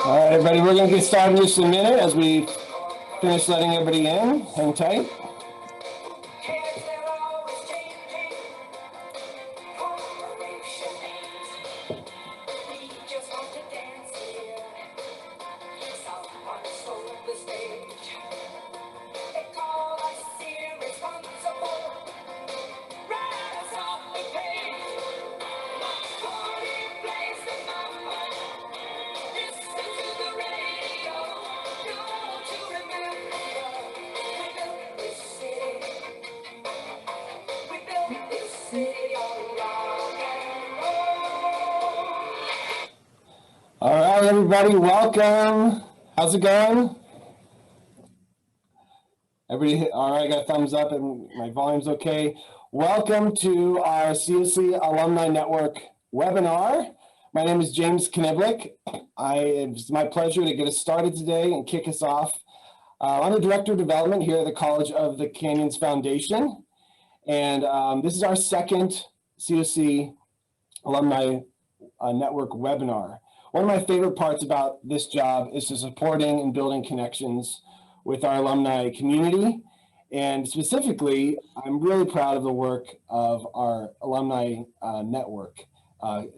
All right, everybody, we're going to get started in just a minute as we finish letting everybody in. Hang tight. All right, everybody, welcome. How's it going? Everybody, all right, I got a thumbs up and my volume's okay. Welcome to our COC Alumni Network webinar. My name is James Kniblik. It's my pleasure to get us started today and kick us off. I'm the Director of Development here at the College of the Canyons Foundation. And this is our second COC Alumni Network webinar. One of my favorite parts about this job is supporting and building connections with our alumni community. And specifically, I'm really proud of the work of our alumni network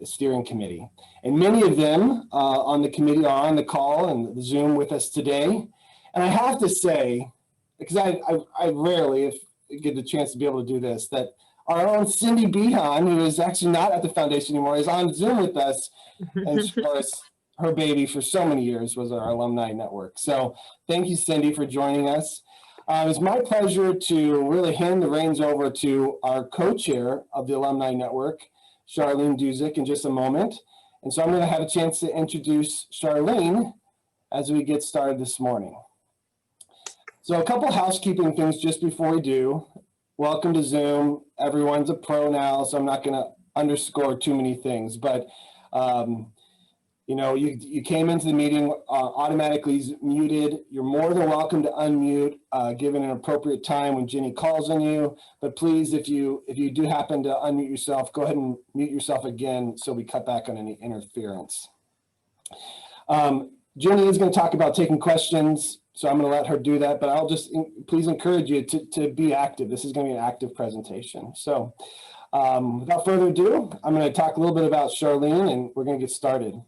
steering committee. And many of them on the committee are on the call and the Zoom with us today. And I have to say, because I rarely, if I get the chance to be able to do this, that our own Cindy Behan, who is actually not at the foundation anymore, is on Zoom with us. And of course, her baby for so many years was our alumni network. So thank you, Cindy, for joining us. It's my pleasure to really hand the reins over to our co-chair of the alumni network, Charlene Duzick, in just a moment. And so I'm going to have a chance to introduce Charlene as we get started this morning. So a couple housekeeping things just before we do. Welcome to Zoom. Everyone's a pro now, so I'm not going to underscore too many things. But, you know, you came into the meeting automatically muted. You're more than welcome to unmute given an appropriate time when Jenny calls on you. But please, if you do happen to unmute yourself, go ahead and mute yourself again so we cut back on any interference. Jenny is going to talk about taking questions, so I'm going to let her do that, but I'll just please encourage you to be active. This is going to be an active presentation. So without further ado, I'm going to talk a little bit about Charlene and we're going to get started.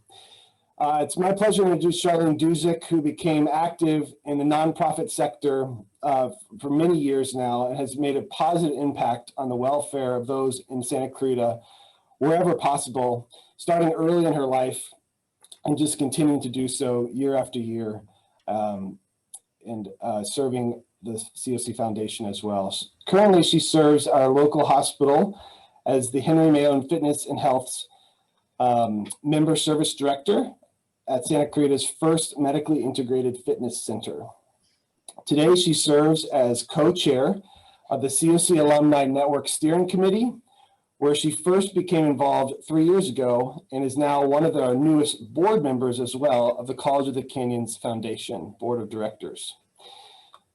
It's my pleasure to introduce Charlene Duzick, who became active in the nonprofit sector for many years now and has made a positive impact on the welfare of those in Santa Clarita wherever possible, starting early in her life and just continuing to do so year after year. And serving the COC Foundation as well. Currently, she serves our local hospital as the Henry Mayo Fitness and Health's Member Service Director at Santa Clarita's first medically integrated fitness center. Today, she serves as co-chair of the COC Alumni Network Steering Committee, where she first became involved 3 years ago and is now one of our newest board members as well of the College of the Canyons Foundation Board of Directors.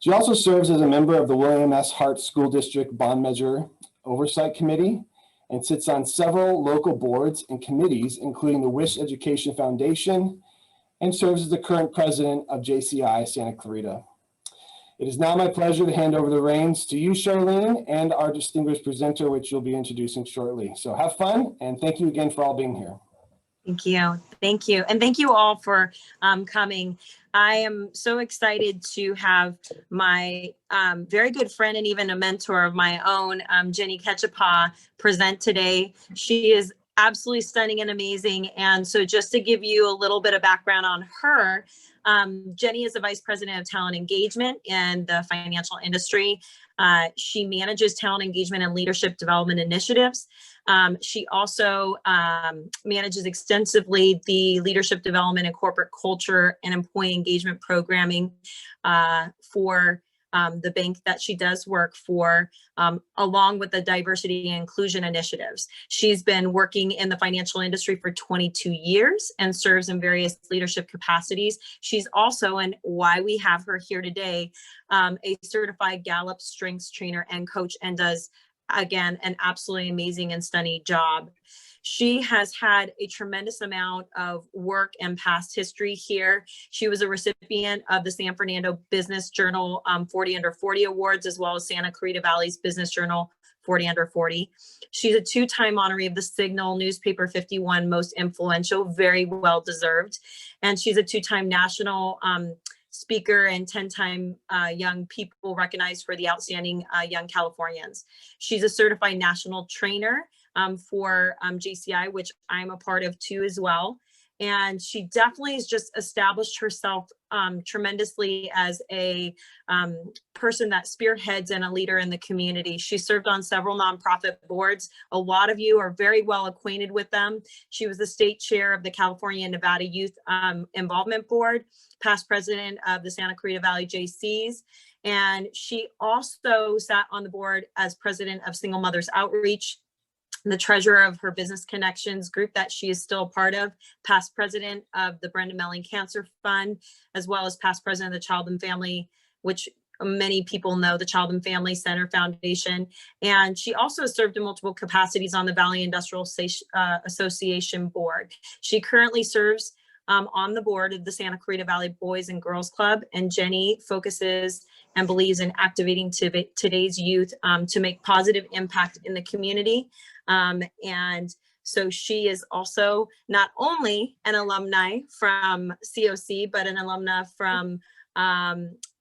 She also serves as a member of the William S. Hart School District Bond Measure Oversight Committee and sits on several local boards and committees, including the Wish Education Foundation, and serves as the current president of JCI Santa Clarita. It is now my pleasure to hand over the reins to you, Charlene, and our distinguished presenter, which you'll be introducing shortly. So have fun, and thank you again for all being here. Thank you. Thank you. And thank you all for coming. I am so excited to have my very good friend and even a mentor of my own, Jenny Ketchepaw, present today. She is absolutely stunning and amazing. And so just to give you a little bit of background on her, Jenny is the Vice President of Talent Engagement in the financial industry. She manages talent engagement and leadership development initiatives. She also manages extensively the leadership development and corporate culture and employee engagement programming for the bank that she does work for, along with the diversity and inclusion initiatives. She's been working in the financial industry for 22 years and serves in various leadership capacities. She's also, and why we have her here today, a certified Gallup Strengths trainer and coach, and does, again, an absolutely amazing and stunning job. She has had a tremendous amount of work and past history here. She was a recipient of the San Fernando Business Journal 40 Under 40 Awards, as well as Santa Clarita Valley's Business Journal 40 Under 40. She's a two-time honoree of the Signal Newspaper 51 Most Influential, very well deserved. And she's a two-time national speaker and 10-time young people recognized for the outstanding young Californians. She's a certified national trainer for JCI, which I'm a part of too as well. And she definitely has just established herself tremendously as a person that spearheads and a leader in the community. She served on several nonprofit boards. A lot of you are very well acquainted with them. She was the state chair of the California and Nevada Youth Involvement Board, past president of the Santa Clarita Valley JCs. And she also sat on the board as president of Single Mothers Outreach, the treasurer of her Business Connections group that she is still part of, past president of the Brenda Melling Cancer Fund, as well as past president of the Child and Family, which many people know, the Child and Family Center Foundation. And she also has served in multiple capacities on the Valley Industrial Association board. She currently serves on the board of the Santa Clarita Valley Boys and Girls Club, and Jenny focuses and believes in activating today's youth to make positive impact in the community. And so she is also not only an alumni from COC, but an alumna from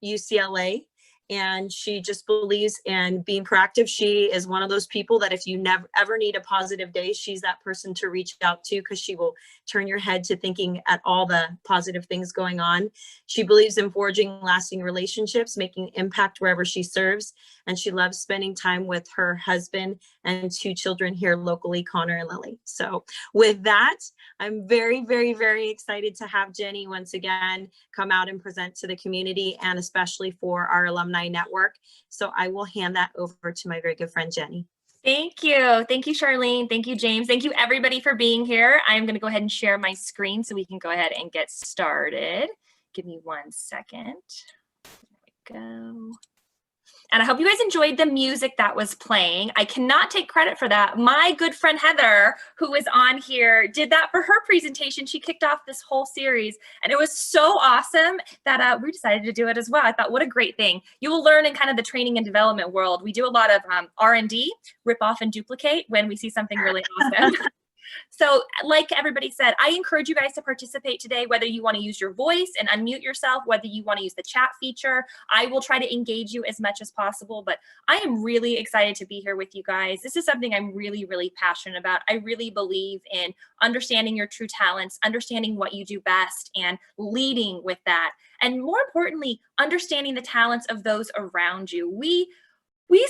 UCLA. And she just believes in being proactive. She is one of those people that if you never ever need a positive day, she's that person to reach out to, because she will turn your head to thinking at all the positive things going on. She believes in forging lasting relationships, making impact wherever she serves. And she loves spending time with her husband and two children here locally, Connor and Lily. So with that, I'm very, very, very excited to have Jenny once again come out and present to the community, and especially for our alumni network. So I will hand that over to my very good friend, Jenny. Thank you. Thank you, Charlene. Thank you, James. Thank you, everybody, for being here. I'm going to go ahead and share my screen so we can go ahead and get started. Give me 1 second. There we go. And I hope you guys enjoyed the music that was playing. I cannot take credit for that. My good friend Heather, who is on here, did that for her presentation. She kicked off this whole series, and it was so awesome that we decided to do it as well. I thought, what a great thing. You will learn in kind of the training and development world. We do a lot of R&D, rip off and duplicate when we see something really awesome. So like everybody said, I encourage you guys to participate today, whether you want to use your voice and unmute yourself, whether you want to use the chat feature. I will try to engage you as much as possible, but I am really excited to be here with you guys. This is something I'm really, really passionate about. I really believe in understanding your true talents, understanding what you do best, and leading with that. And more importantly, understanding the talents of those around you. We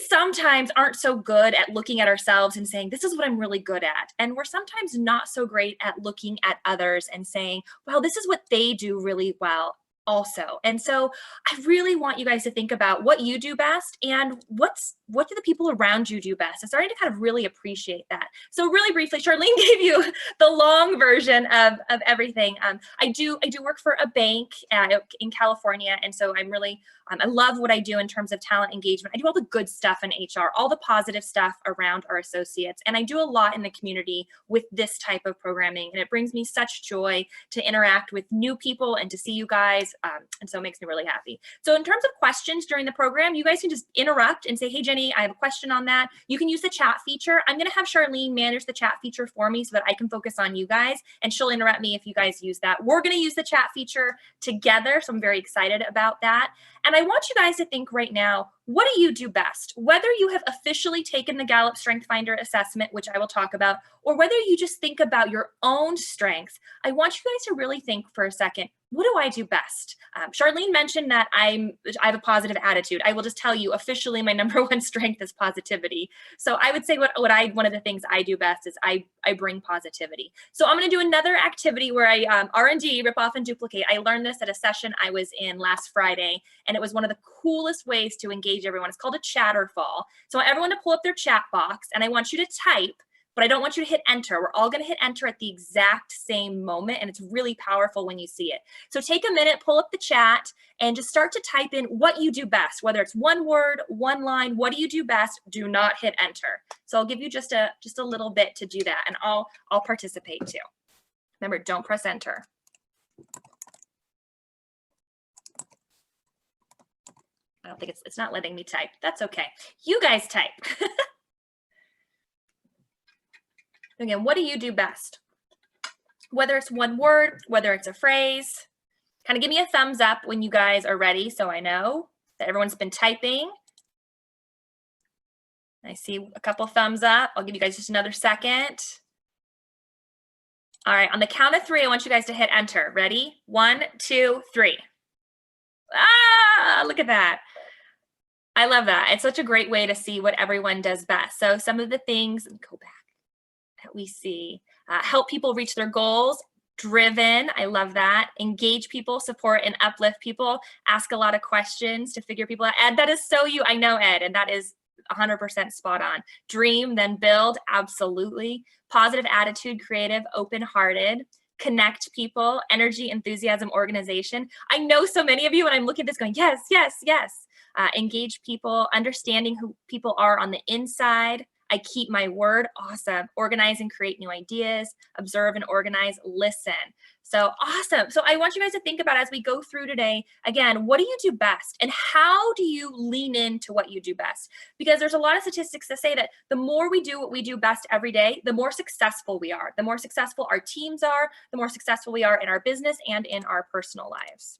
sometimes aren't so good at looking at ourselves and saying, this is what I'm really good at. And we're sometimes not so great at looking at others and saying, well, this is what they do really well also. And so I really want you guys to think about what you do best and what do the people around you do best. I'm starting to kind of really appreciate that. So really briefly, Charlene gave you the long version of everything. I do work for a bank in California. And so I'm really, I love what I do in terms of talent engagement. I do all the good stuff in HR, all the positive stuff around our associates. And I do a lot in the community with this type of programming. And it brings me such joy to interact with new people and to see you guys. And so it makes me really happy. So in terms of questions during the program, you guys can just interrupt and say, hey, Jenny, I have a question on that. You can use the chat feature. I'm going to have Charlene manage the chat feature for me so that I can focus on you guys, and she'll interrupt me if you guys use that. We're going to use the chat feature together, so I'm very excited about that. And I want you guys to think right now, what do you do best? Whether you have officially taken the Gallup Strength Finder assessment, which I will talk about, or whether you just think about your own strengths, I want you guys to really think for a second, what do I do best? Charlene mentioned that I have a positive attitude. I will just tell you, officially, my number one strength is positivity. So I would say one of the things I do best is I bring positivity. So I'm going to do another activity where I R&D, rip off and duplicate. I learned this at a session I was in last Friday, and it was one of the coolest ways to engage everyone. It's called a chatterfall. So I want everyone to pull up their chat box, and I want you to type but I don't want you to hit enter. We're all going to hit enter at the exact same moment, and it's really powerful when you see it. So take a minute, pull up the chat, and just start to type in what you do best, whether it's one word, one line. What do you do best? Do not hit enter. So I'll give you just a little bit to do that, and I'll participate too. Remember, don't press enter. I don't think it's not letting me type. That's okay. You guys type. Again, what do you do best? Whether it's one word, whether it's a phrase, kind of give me a thumbs up when you guys are ready so I know that everyone's been typing. I see a couple thumbs up. I'll give you guys just another second. All right, on the count of 3, I want you guys to hit enter. Ready? 1, 2, 3. Ah, look at that. I love that. It's such a great way to see what everyone does best. So some of the things, let me go back, that we see, help people reach their goals, driven, I love that, engage people, support and uplift people, ask a lot of questions to figure people out. Ed, that is so you, I know Ed, and that is 100% spot on. Dream, then build, absolutely. Positive attitude, creative, open-hearted, connect people, energy, enthusiasm, organization. I know so many of you, and I'm looking at this going, yes, yes, yes. Engage people, understanding who people are on the inside. I keep my word, awesome. Organize and create new ideas, observe and organize, listen. So awesome. So I want you guys to think about as we go through today, again, what do you do best and how do you lean into what you do best? Because there's a lot of statistics that say that the more we do what we do best every day, the more successful we are, the more successful our teams are, the more successful we are in our business and in our personal lives.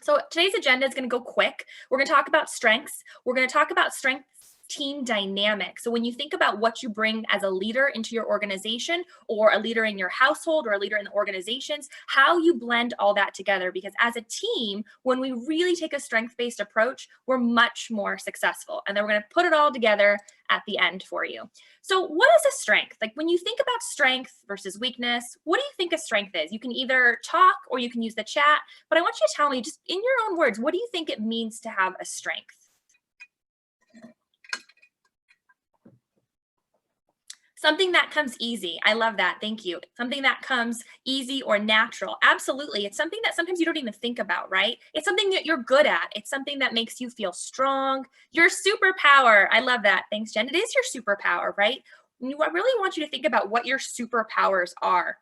So today's agenda is going to go quick. We're going to talk about strengths. We're going to talk about strengths team dynamic. So when you think about what you bring as a leader into your organization or a leader in your household or a leader in the organizations, how you blend all that together. Because as a team, when we really take a strength-based approach, we're much more successful. And then we're going to put it all together at the end for you. So what is a strength? Like when you think about strength versus weakness, what do you think a strength is? You can either talk or you can use the chat, but I want you to tell me just in your own words, what do you think it means to have a strength? Something that comes easy. I love that. Thank you. Something that comes easy or natural. Absolutely. It's something that sometimes you don't even think about, right? It's something that you're good at. It's something that makes you feel strong. Your superpower. I love that. Thanks, Jen. It is your superpower, right? I really want you to think about what your superpowers are.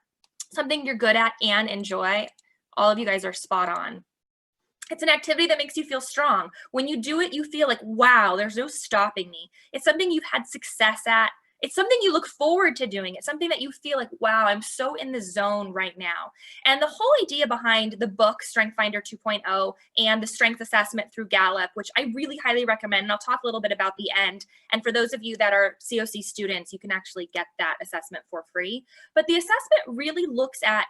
Something you're good at and enjoy. All of you guys are spot on. It's an activity that makes you feel strong. When you do it, you feel like, wow, there's no stopping me. It's something you've had success at. It's something you look forward to doing. It's something that you feel like, wow, I'm so in the zone right now. And the whole idea behind the book, Strength Finder 2.0, and the strength assessment through Gallup, which I really highly recommend, and I'll talk a little bit about the end. And for those of you that are COC students, you can actually get that assessment for free. But the assessment really looks at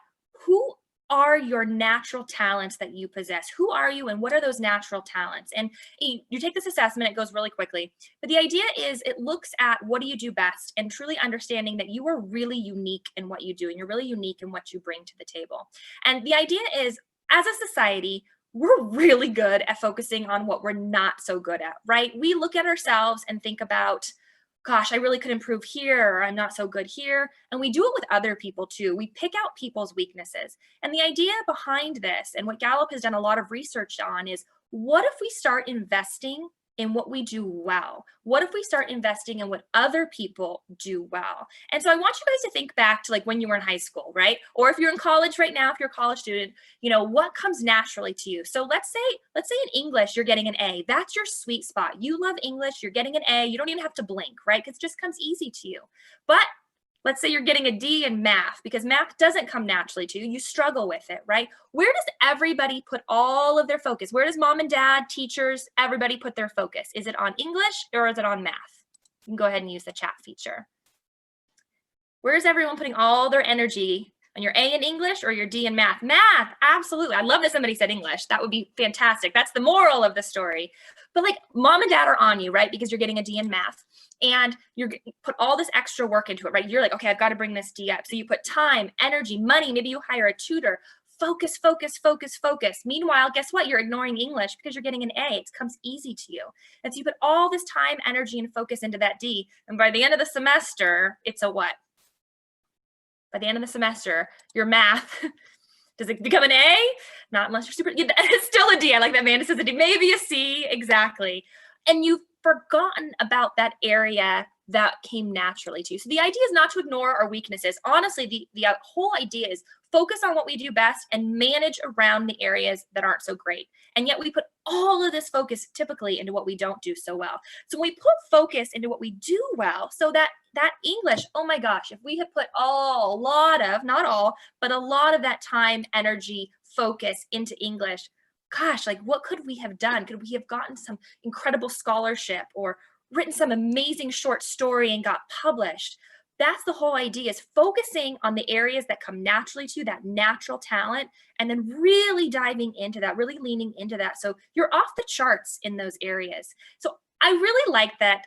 who are your natural talents that you possess? Who are you and what are those natural talents? And you take this assessment, it goes really quickly. But the idea is it looks at what do you do best and truly understanding that you are really unique in what you do and you're really unique in what you bring to the table. And the idea is, as a society, we're really good at focusing on what we're not so good at, right? We look at ourselves and think about, gosh, I really could improve here, or I'm not so good here. And we do it with other people too. We pick out people's weaknesses. And the idea behind this, and what Gallup has done a lot of research on, is what if we start investing in what we do well? What if we start investing in what other people do well? And so I want you guys to think back to like when you were in high school, right? Or if you're in college right now, if you're a college student, you know, what comes naturally to you? So let's say in English, you're getting an A. That's your sweet spot. You love English, you're getting an A. You don't even have to blink, right? Because it just comes easy to you. But let's say you're getting a D in math because math doesn't come naturally to you. You struggle with it, right? Where does everybody put all of their focus? Where does mom and dad, teachers, everybody put their focus? Is it on English or is it on math? You can go ahead and use the chat feature. Where is everyone putting all their energy? On your A in English or your D in math? Math, absolutely. I love that somebody said English. That would be fantastic. That's the moral of the story. But like mom and dad are on you, right? Because you're getting a D in math and you're put all this extra work into it, right? You're like, okay, I've got to bring this D up. So you put time, energy, money, maybe you hire a tutor, focus, focus, focus, focus. Meanwhile, guess what? You're ignoring English because you're getting an A. It comes easy to you. And so you put all this time, energy, and focus into that D. And by the end of the semester, it's a what? by the end of the semester, your math, does it become an A? Not unless you're super, it's still a D. I like that Amanda says a D, maybe a C, exactly. And you've forgotten about that area that came naturally to you. So the idea is not to ignore our weaknesses. Honestly, the whole idea is focus on what we do best and manage around the areas that aren't so great. And yet we put all of this focus typically into what we don't do so well. So when we put focus into what we do well, so that English, oh my gosh, if we had put a lot of, not all, but a lot of that time, energy, focus into English, gosh, like what could we have done? Could we have gotten some incredible scholarship or written some amazing short story and got published? That's the whole idea, is focusing on the areas that come naturally to you, that natural talent, and then really diving into that, really leaning into that. So you're off the charts in those areas. So I really like that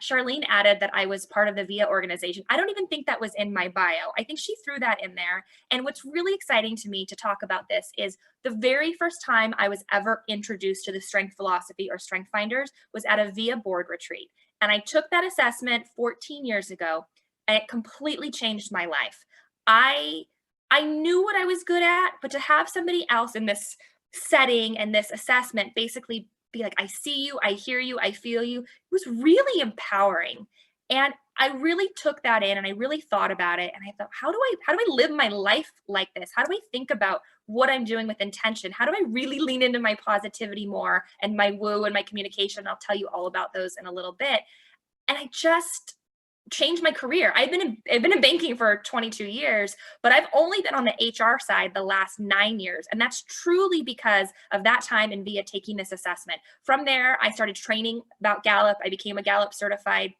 Charlene added that I was part of the VIA organization. I don't even think that was in my bio. I think she threw that in there. And what's really exciting to me to talk about this is the very first time I was ever introduced to the strength philosophy or strength finders was at a VIA board retreat. And I took that assessment 14 years ago, and it completely changed my life. I knew what I was good at, but to have somebody else in this setting and this assessment basically be like, I see you, I hear you, I feel you, it was really empowering. And I really took that in and I really thought about it. And I thought, how do I live my life like this? How do I think about what I'm doing with intention? How do I really lean into my positivity more and my woo and my communication? I'll tell you all about those in a little bit. And I just changed my career. I've been in banking for 22 years, but I've only been on the HR side the last 9 years. And that's truly because of that time in VIA taking this assessment. From there, I started training about Gallup. I became a Gallup certified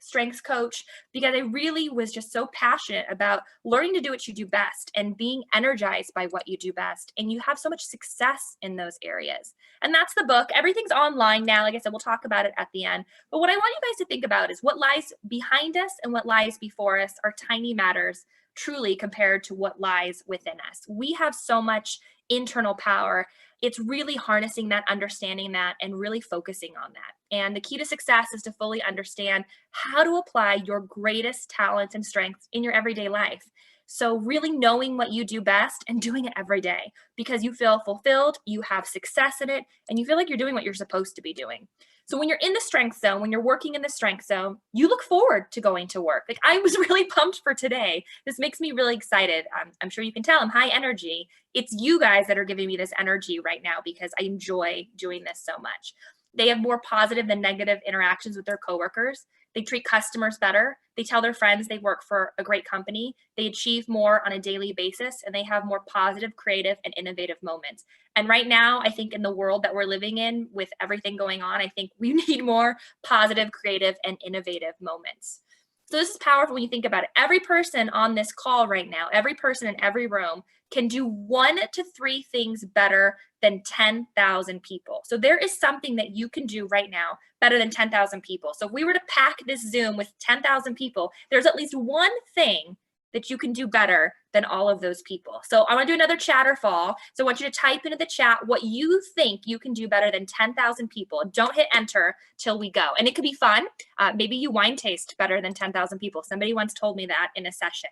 strengths coach because I really was just so passionate about learning to do what you do best and being energized by what you do best. And you have so much success in those areas. And that's the book. Everything's online now. Like I said, we'll talk about it at the end. But what I want you guys to think about is what lies behind us and what lies before us are tiny matters, truly, compared to what lies within us. We have so much internal power. It's really harnessing that, understanding that, and really focusing on that. And the key to success is to fully understand how to apply your greatest talents and strengths in your everyday life. So really knowing what you do best and doing it every day because you feel fulfilled, you have success in it, and you feel like you're doing what you're supposed to be doing. So when you're in the strength zone, when you're working in the strength zone, you look forward to going to work. Like I was really pumped for today. This makes me really excited. I'm sure you can tell I'm high energy. It's you guys that are giving me this energy right now because I enjoy doing this so much. They have more positive than negative interactions with their coworkers. They treat customers better. They tell their friends they work for a great company. They achieve more on a daily basis, and they have more positive, creative, and innovative moments. And right now, I think in the world that we're living in with everything going on, I think we need more positive, creative, and innovative moments. So this is powerful when you think about it. Every person on this call right now, every person in every room can do 1 to 3 things better than 10,000 people. So there is something that you can do right now better than 10,000 people. So if we were to pack this Zoom with 10,000 people, there's at least one thing that you can do better than all of those people. So I want to do another chatterfall. So I want you to type into the chat what you think you can do better than 10,000 people. Don't hit enter till we go. And it could be fun. Maybe you wine taste better than 10,000 people. Somebody once told me that in a session.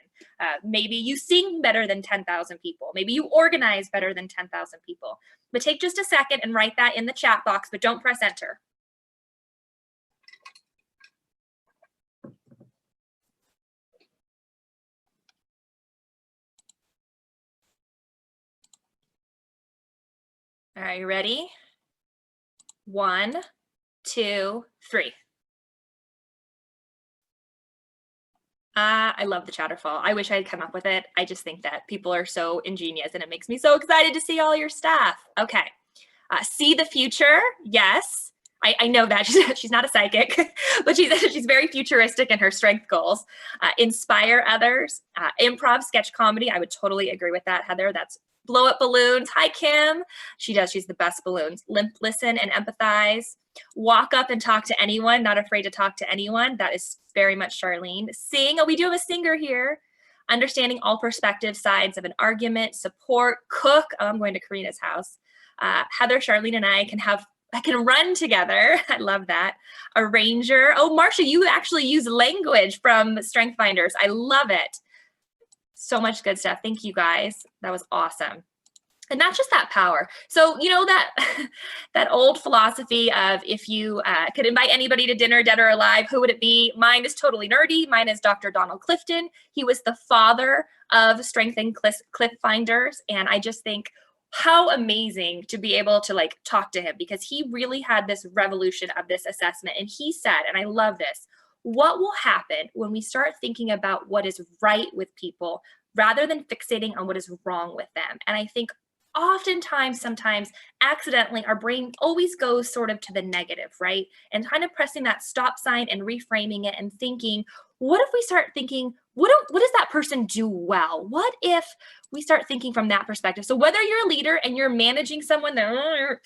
Maybe you sing better than 10,000 people. Maybe you organize better than 10,000 people. But take just a second and write that in the chat box, but don't press enter. All right, you ready? 1, 2, 3. I love the chatterfall. I wish I had come up with it. I just think that people are so ingenious and it makes me so excited to see all your stuff. Okay. See the future. Yes. I know that she's not a psychic, but she's very futuristic in her strength goals. Inspire others. Improv, sketch comedy. I would totally agree with that, Heather. That's blow up balloons. Hi, Kim. She does. She's the best balloons. Listen and empathize. Walk up and talk to anyone. Not afraid to talk to anyone. That is very much Charlene. Sing. Oh, we do have a singer here. Understanding all perspective sides of an argument. Support. Cook. Oh, I'm going to Karina's house. Heather, Charlene, and I can run together. I love that. Arranger. Oh, Marsha, you actually use language from Strength Finders. I love it. So much good stuff. Thank you guys. That was awesome. And not just that power. So, you know, that that old philosophy of if you could invite anybody to dinner, dead or alive, who would it be? Mine is totally nerdy. Mine is Dr. Donald Clifton. He was the father of Strength and Cliff Finders. And I just think how amazing to be able to like talk to him, because he really had this revolution of this assessment. And he said, and I love this, what will happen when we start thinking about what is right with people rather than fixating on what is wrong with them? And I think oftentimes, sometimes accidentally, our brain always goes sort of to the negative, right? And kind of pressing that stop sign and reframing it and thinking, what if we start thinking, what does that person do well? What if we start thinking from that perspective? So whether you're a leader and you're managing someone that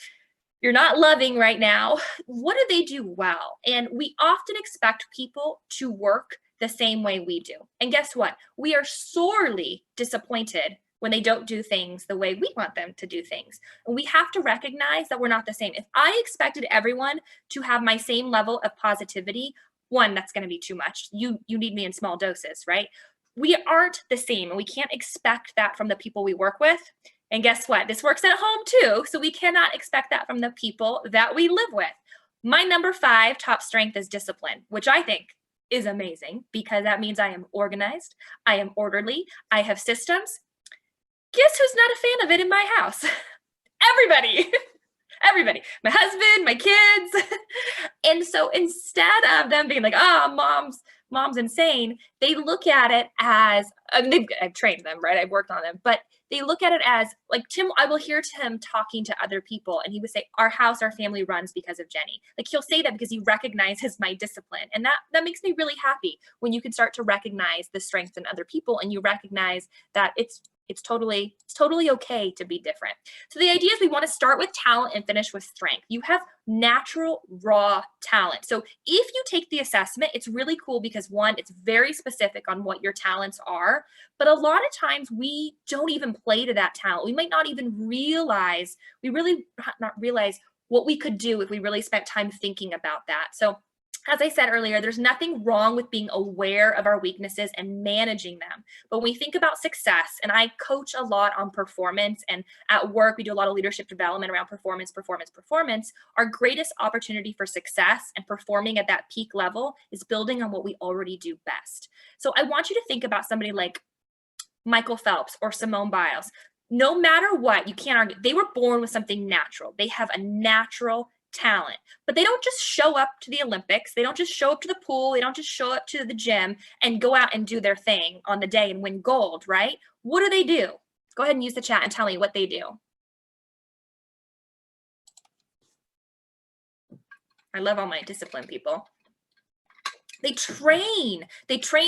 you're not loving right now, what do they do well? And we often expect people to work the same way we do. And guess what? We are sorely disappointed when they don't do things the way we want them to do things. And we have to recognize that we're not the same. If I expected everyone to have my same level of positivity, one, that's going to be too much. You need me in small doses, right? We aren't the same, and we can't expect that from the people we work with. And guess what? This works at home too. So we cannot expect that from the people that we live with. My number 5 top strength is discipline, which I think is amazing because that means I am organized, I am orderly, I have systems. Guess who's not a fan of it in my house? Everybody. Everybody. My husband, my kids. And so instead of them being like, oh, mom's insane, they look at it as, I've trained them, right? I've worked on them, but they look at it as like Tim, I will hear Tim talking to other people and he would say, our house, our family runs because of Jenny. Like he'll say that because he recognizes my discipline. And that makes me really happy when you can start to recognize the strengths in other people and you recognize that it's totally okay to be different. So the idea is we want to start with talent and finish with strength. You have natural raw talent. So if you take the assessment, it's really cool because one, it's very specific on what your talents are, but a lot of times we don't even play to that talent. We might not even realize, not realize what we could do if we really spent time thinking about that. So as I said earlier, there's nothing wrong with being aware of our weaknesses and managing them. But when we think about success, and I coach a lot on performance, and at work, we do a lot of leadership development around performance. Our greatest opportunity for success and performing at that peak level is building on what we already do best. So I want you to think about somebody like Michael Phelps or Simone Biles. No matter what, you can't argue. They were born with something natural. They have a natural talent, but they don't just show up to the Olympics. They don't just show up to the pool. They don't just show up to the gym and go out and do their thing on the day and win gold, right? What do? Go ahead and use the chat and tell me what they do. I love all my discipline people. They train,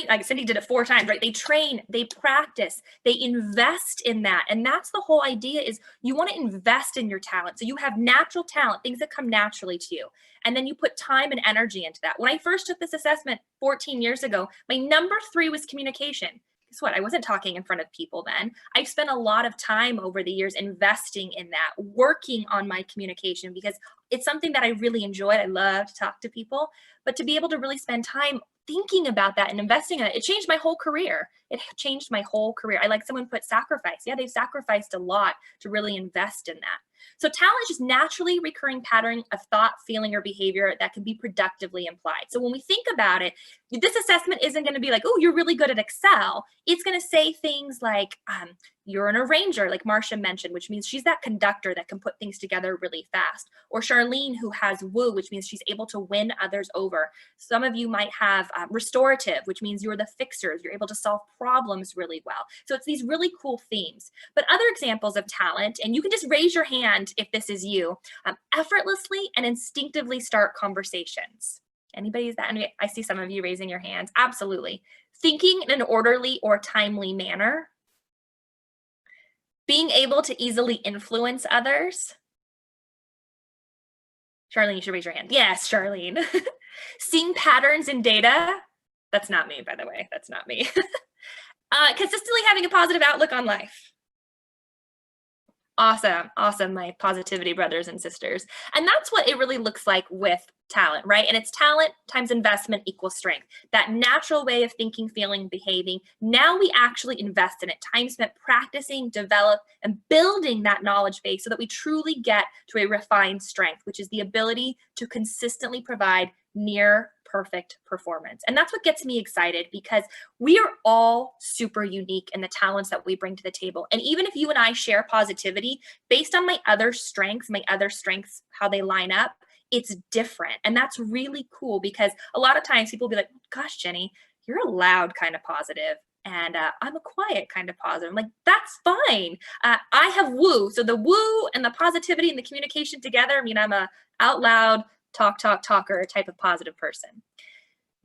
like Cindy did it 4 times, right? They train, they practice, they invest in that. And that's the whole idea is you want to invest in your talent. So you have natural talent, things that come naturally to you. And then you put time and energy into that. When I first took this assessment 14 years ago, my number 3 was communication. Guess what? I wasn't talking in front of people then. I've spent a lot of time over the years investing in that, working on my communication because it's something that I really enjoyed. I love to talk to people, but to be able to really spend time thinking about that and investing in it, it changed my whole career. I like someone put sacrifice. Yeah, they've sacrificed a lot to really invest in that. So talent is just naturally recurring pattern of thought, feeling, or behavior that can be productively implied. So when we think about it, this assessment isn't going to be like, oh, you're really good at Excel. It's going to say things like, you're an arranger, like Marcia mentioned, which means she's that conductor that can put things together really fast. Or Charlene, who has woo, which means she's able to win others over. Some of you might have restorative, which means you're the fixers. You're able to solve problems really well. So it's these really cool themes. But other examples of talent, and you can just raise your hand if this is you, effortlessly and instinctively start conversations. Anybody is that? I see some of you raising your hands. Absolutely. Thinking in an orderly or timely manner. Being able to easily influence others. Charlene, you should raise your hand. Yes, Charlene. Seeing patterns in data. That's not me, by the way. That's not me. Consistently having a positive outlook on life. Awesome. Awesome. My positivity brothers and sisters. And that's what it really looks like with talent, right? And it's talent times investment equals strength. That natural way of thinking, feeling, behaving. Now we actually invest in it. Time spent practicing, develop, and building that knowledge base so that we truly get to a refined strength, which is the ability to consistently provide near perfect performance. And that's what gets me excited, because we are all super unique in the talents that we bring to the table. And even if you and I share positivity based on my other strengths, how they line up, it's different. And that's really cool, because a lot of times people will be like, gosh, Jenny, you're a loud kind of positive. And I'm a quiet kind of positive. I'm like, that's fine. I have woo. So the woo and the positivity and the communication together, I mean, I'm a out loud, talker type of positive person.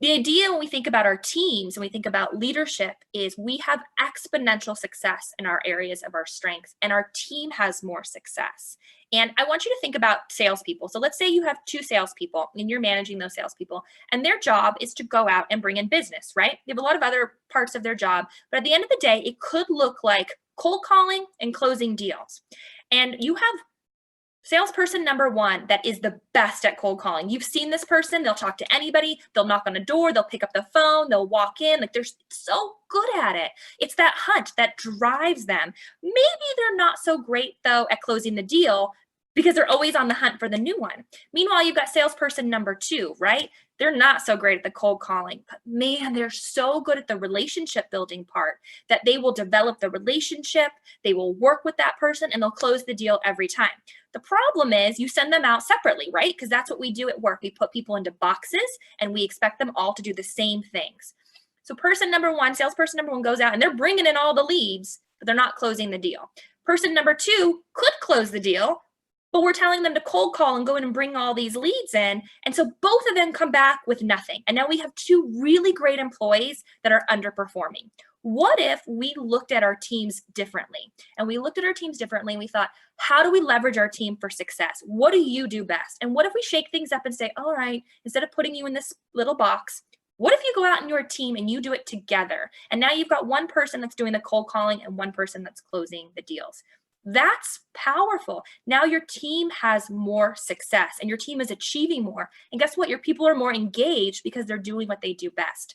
The idea when we think about our teams and we think about leadership is we have exponential success in our areas of our strengths, and our team has more success. And I want you to think about salespeople. So let's say you have 2 salespeople and you're managing those salespeople, and their job is to go out and bring in business, right? They have a lot of other parts of their job, but at the end of the day, it could look like cold calling and closing deals. And you have salesperson number 1 that is the best at cold calling. You've seen this person. They'll talk to anybody. They'll knock on a door. They'll pick up the phone. They'll walk in. Like, they're so good at it. It's that hunt that drives them. Maybe they're not so great, though, at closing the deal, because they're always on the hunt for the new one. Meanwhile, you've got salesperson number 2, right? They're not so great at the cold calling, but man, they're so good at the relationship building part that they will develop the relationship, they will work with that person, and they'll close the deal every time. The problem is you send them out separately, right? Because that's what we do at work. We put people into boxes and we expect them all to do the same things. So salesperson number 1 goes out and they're bringing in all the leads, but they're not closing the deal. Person number 2 could close the deal, but we're telling them to cold call and go in and bring all these leads in. And so both of them come back with nothing. And now we have 2 really great employees that are underperforming. What if we looked at our teams differently? And we looked at our teams differently and we thought, how do we leverage our team for success? What do you do best? And what if we shake things up and say, all right, instead of putting you in this little box, what if you go out in your team and you do it together? And now you've got one person that's doing the cold calling and one person that's closing the deals. That's powerful. Now your team has more success and your team is achieving more. And guess what? Your people are more engaged because they're doing what they do best.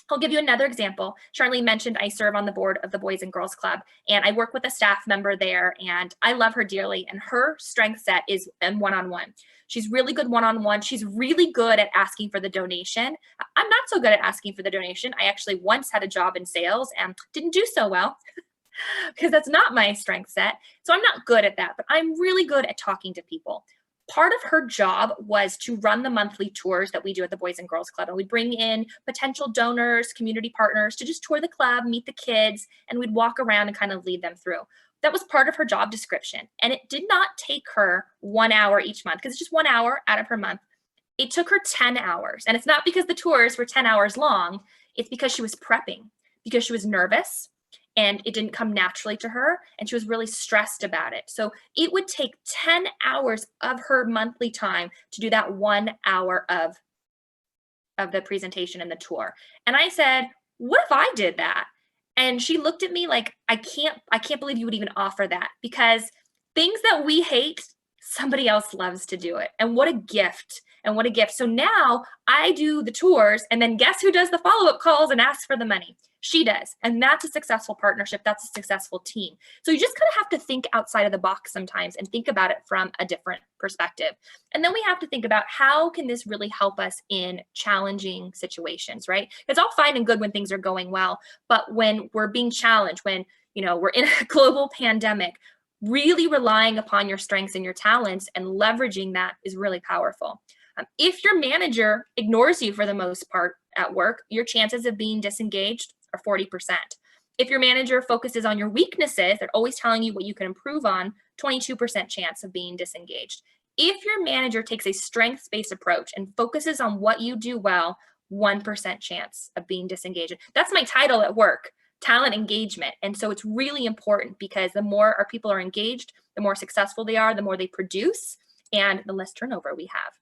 I'll give you another example. Charlene mentioned I serve on the board of the Boys and Girls Club, and I work with a staff member there, and I love her dearly, and her strength set is in one-on-one. She's really good one-on-one. She's really good at asking for the donation. I'm not so good at asking for the donation. I actually once had a job in sales and didn't do so well because that's not my strength set. So I'm not good at that, but I'm really good at talking to people. Part of her job was to run the monthly tours that we do at the Boys and Girls Club. And we'd bring in potential donors, community partners to just tour the club, meet the kids, and we'd walk around and kind of lead them through. That was part of her job description. And it did not take her 1 hour each month, because it's just 1 hour out of her month. It took her 10 hours. And it's not because the tours were 10 hours long. It's because she was prepping, because she was nervous, and it didn't come naturally to her, and she was really stressed about it. So it would take 10 hours of her monthly time to do that 1 hour of the presentation and the tour. And I said, what if I did that? And she looked at me like, I can't believe you would even offer that, because things that we hate, somebody else loves to do it. And what a gift. And what a gift. So now I do the tours, and then guess who does the follow-up calls and asks for the money? She does. And that's a successful partnership. That's a successful team. So you just kind of have to think outside of the box sometimes and think about it from a different perspective. And then we have to think about, how can this really help us in challenging situations, right? It's all fine and good when things are going well, but when we're being challenged, when we're in a global pandemic, really relying upon your strengths and your talents and leveraging that is really powerful. If your manager ignores you for the most part at work, your chances of being disengaged are 40%. If your manager focuses on your weaknesses, they're always telling you what you can improve on, 22% chance of being disengaged. If your manager takes a strengths-based approach and focuses on what you do well, 1% chance of being disengaged. That's my title at work, talent engagement. And so it's really important, because the more our people are engaged, the more successful they are, the more they produce, and the less turnover we have.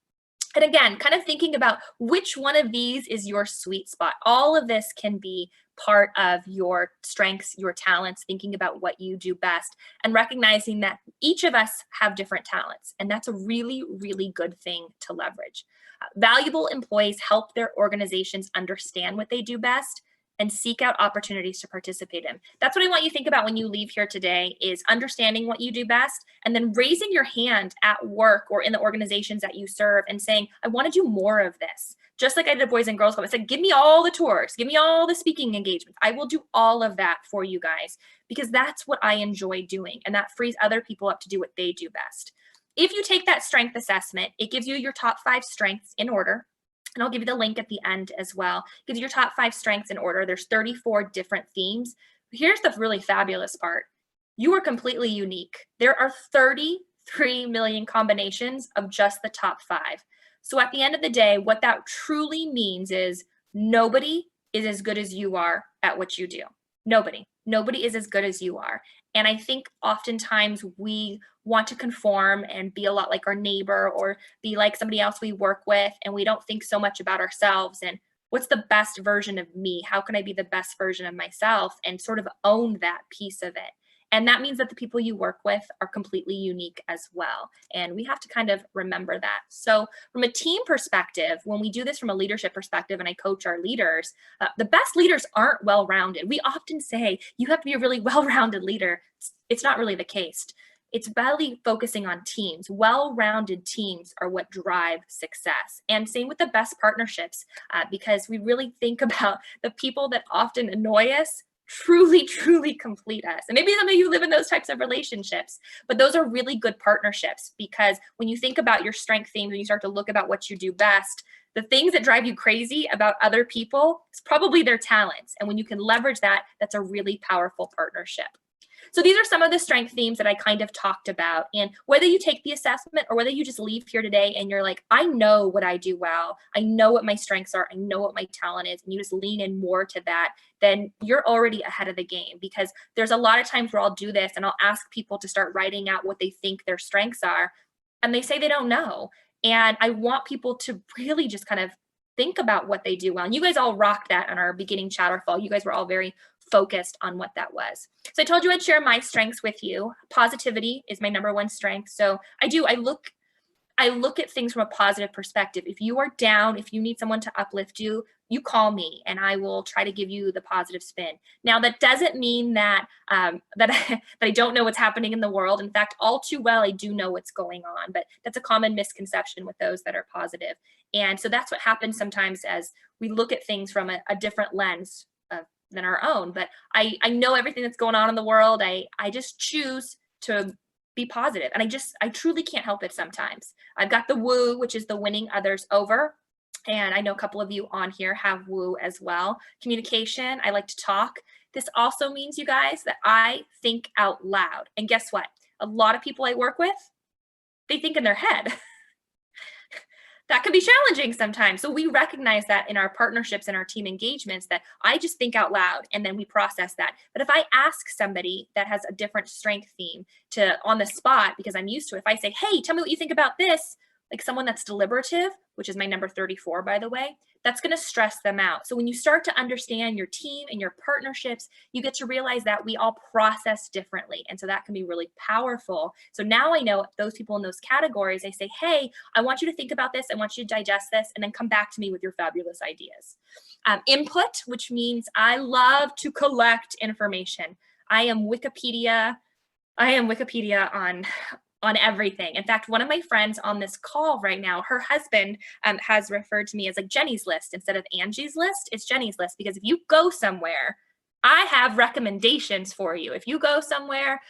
And again, kind of thinking about which one of these is your sweet spot. All of this can be part of your strengths, your talents, thinking about what you do best, and recognizing that each of us have different talents. And that's a really, really good thing to leverage. Valuable employees help their organizations understand what they do best and seek out opportunities to participate in. That's what I want you to think about when you leave here today, is understanding what you do best and then raising your hand at work or in the organizations that you serve and saying, I want to do more of this. Just like I did at Boys and Girls Club, I said, give me all the tours, give me all the speaking engagements. I will do all of that for you guys because that's what I enjoy doing, and that frees other people up to do what they do best. If you take that strength assessment, it gives you your top 5 strengths in order. And I'll give you the link at the end as well. It gives you your top 5 strengths in order. There's 34 different themes. Here's the really fabulous part. You are completely unique. There are 33 million combinations of just the top 5. So at the end of the day, what that truly means is nobody is as good as you are at what you do. Nobody is as good as you are. And I think oftentimes we want to conform and be a lot like our neighbor or be like somebody else we work with, and we don't think so much about ourselves and what's the best version of me? How can I be the best version of myself, and sort of own that piece of it? And that means that the people you work with are completely unique as well. And we have to kind of remember that. So from a team perspective, when we do this from a leadership perspective and I coach our leaders, the best leaders aren't well-rounded. We often say you have to be a really well-rounded leader. It's not really the case. It's really focusing on teams. Well-rounded teams are what drive success. And same with the best partnerships, because we really think about the people that often annoy us truly complete us. And maybe some of you live in those types of relationships, but those are really good partnerships, because when you think about your strength themes and you start to look about what you do best, the things that drive you crazy about other people is probably their talents. And when you can leverage that, that's a really powerful partnership. So these are some of the strength themes that I kind of talked about. And whether you take the assessment or whether you just leave here today and you're like, I know what I do well, I know what my strengths are, I know what my talent is, and you just lean in more to that, then you're already ahead of the game. Because there's a lot of times where I'll do this and I'll ask people to start writing out what they think their strengths are, and they say they don't know. And I want people to really just kind of think about what they do well. And you guys all rocked that on our beginning Chatterfall. You guys were all very focused on what that was. So I told you I'd share my strengths with you. Positivity is my #1 strength. So I look at things from a positive perspective. If you are down, if you need someone to uplift you, you call me and I will try to give you the positive spin. Now, that doesn't mean that that I don't know what's happening in the world. In fact, all too well, I do know what's going on, but that's a common misconception with those that are positive. And so that's what happens sometimes as we look at things from a different lens than our own. But I know everything that's going on in the world. I just choose to be positive. And I truly can't help it sometimes. I've got the woo, which is the winning others over. And I know a couple of you on here have woo as well. Communication, I like to talk. This also means, you guys, that I think out loud. And guess what? A lot of people I work with, they think in their head. That can be challenging sometimes. So we recognize that in our partnerships and our team engagements, that I just think out loud and then we process that. But if I ask somebody that has a different strength theme to on the spot, because I'm used to it, if I say, hey, tell me what you think about this, like someone that's deliberative, which is my number 34, by the way, that's going to stress them out. So when you start to understand your team and your partnerships, you get to realize that we all process differently. And so that can be really powerful. So now I know those people in those categories, I say, hey, I want you to think about this. I want you to digest this and then come back to me with your fabulous ideas. Input, which means I love to collect information. I am Wikipedia on everything. In fact, one of my friends on this call right now, her husband has referred to me as like Jenny's list instead of Angie's list. It's Jenny's list, because if you go somewhere, I have recommendations for you. If you go somewhere,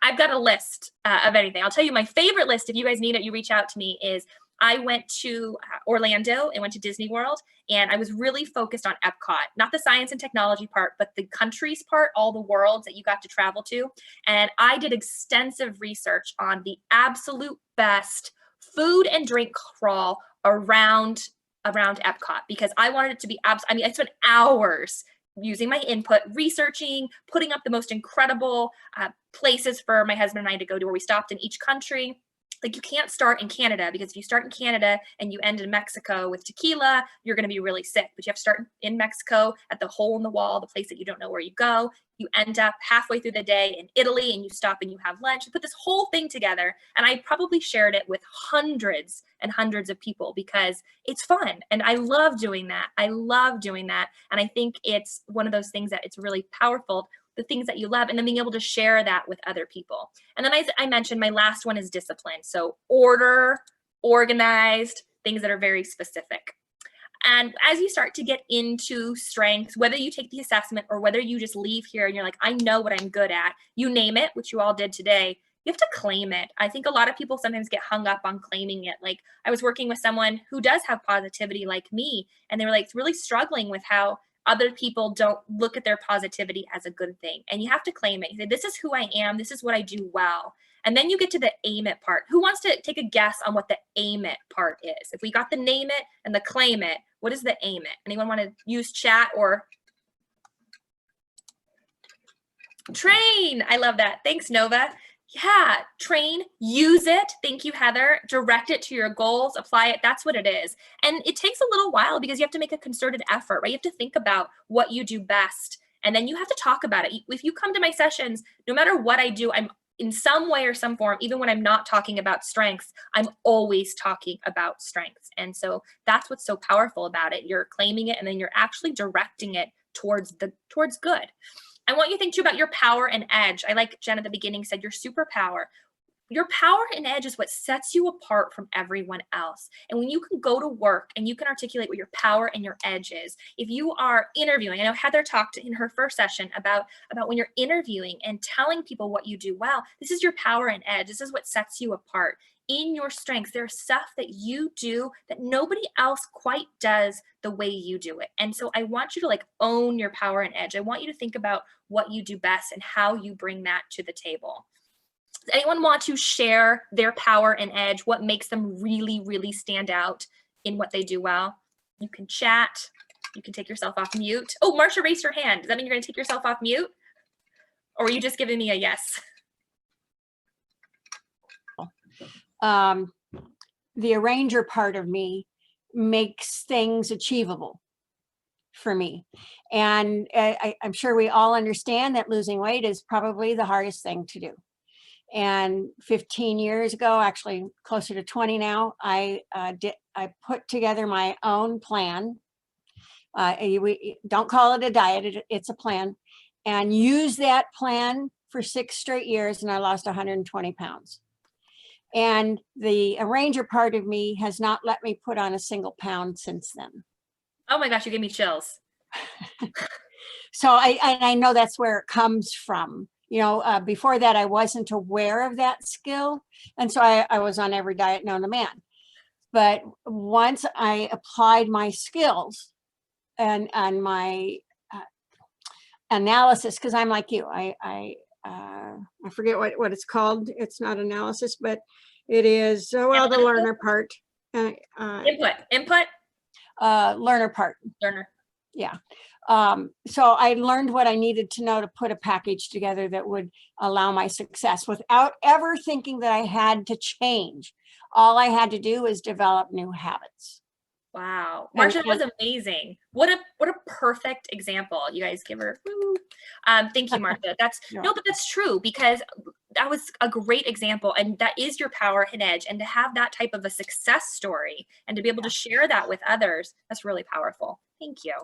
I've got a list of anything. I'll tell you my favorite list. If you guys need it, you reach out to me. Is I went to Orlando and went to Disney World, and I was really focused on Epcot, not the science and technology part, but the countries part, all the worlds that you got to travel to. And I did extensive research on the absolute best food and drink crawl around Epcot, because I wanted it to be I spent hours using my input, researching, putting up the most incredible places for my husband and I to go to, where we stopped in each country. like you can't start in Canada, because if you start in Canada and you end in Mexico with tequila, you're going to be really sick. But you have to start in Mexico at the hole in the wall, the place that you don't know where you go. You end up halfway through the day in Italy, and you stop and you have lunch. You put this whole thing together. And I probably shared it with hundreds and hundreds of people because it's fun. And I love doing that. I love doing that. And I think it's one of those things that it's really powerful, the things that you love, and then being able to share that with other people. And then I mentioned my last one is discipline. So order, organized, things that are very specific. And as you start to get into strengths, whether you take the assessment or whether you just leave here and you're like, I know what I'm good at, you name it, which you all did today, you have to claim it. I think a lot of people sometimes get hung up on claiming it. Like I was working with someone who does have positivity like me, and they were like really struggling with how other people don't look at their positivity as a good thing. And you have to claim it. You say, this is who I am. This is what I do well. And then you get to the aim it part. Who wants to take a guess on what the aim it part is? If we got the name it and the claim it, what is the aim it? Anyone want to use chat or train? I love that. Thanks, Nova. Yeah, train, use it. Thank you, Heather. Direct it to your goals, apply it. That's what it is. And it takes a little while because you have to make a concerted effort, right? You have to think about what you do best. And then you have to talk about it. If you come to my sessions, no matter what I do, I'm in some way or some form, even when I'm not talking about strengths, I'm always talking about strengths. And so that's what's so powerful about it. You're claiming it and then you're actually directing it towards good. I want you to think too about your power and edge. I like Jen at the beginning said your superpower. Your power and edge is what sets you apart from everyone else. And when you can go to work and you can articulate what your power and your edge is, if you are interviewing, I know Heather talked in her first session about when you're interviewing and telling people what you do well, this is your power and edge. This is what sets you apart. In your strengths, there's stuff that you do that nobody else quite does the way you do it. And so I want you to like own your power and edge. I want you to think about what you do best and how you bring that to the table. Does anyone want to share their power and edge? What makes them really, really stand out in what they do well? You can chat. You can take yourself off mute. Oh, Marsha raised her hand. Does that mean you're going to take yourself off mute? Or are you just giving me a yes? The arranger part of me makes things achievable for me. And I'm sure we all understand that losing weight is probably the hardest thing to do. And 15 years ago, actually closer to 20 now, I put together my own plan. We don't call it a diet, it's a plan, and use that plan for 6 straight years, and I lost 120 pounds. And the arranger part of me has not let me put on a single pound since then. Oh my gosh, you gave me chills. So I know that's where it comes from. You know, before that, I wasn't aware of that skill. And so I was on every diet known to man. But once I applied my skills and my analysis, because I'm like you, I forget what it's called. It's not analysis, but it is, well, the learner part. Input. Learner part. Learner. Yeah. So I learned what I needed to know to put a package together that would allow my success without ever thinking that I had to change. All I had to do was develop new habits. Wow. Marsha, that was amazing. What a perfect example. You guys give her, woo. Thank you, Marsha. That's no, but that's true, because that was a great example, and that is your power and edge. And to have that type of a success story and to be able to share that with others, that's really powerful. Thank you.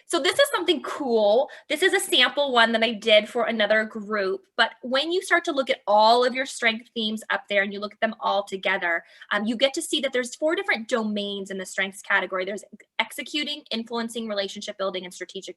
So this is something cool. This is a sample one that I did for another group. But when you start to look at all of your strength themes up there and you look at them all together, you get to see that there's 4 different domains in the strengths category. There's executing, influencing, relationship building, and strategic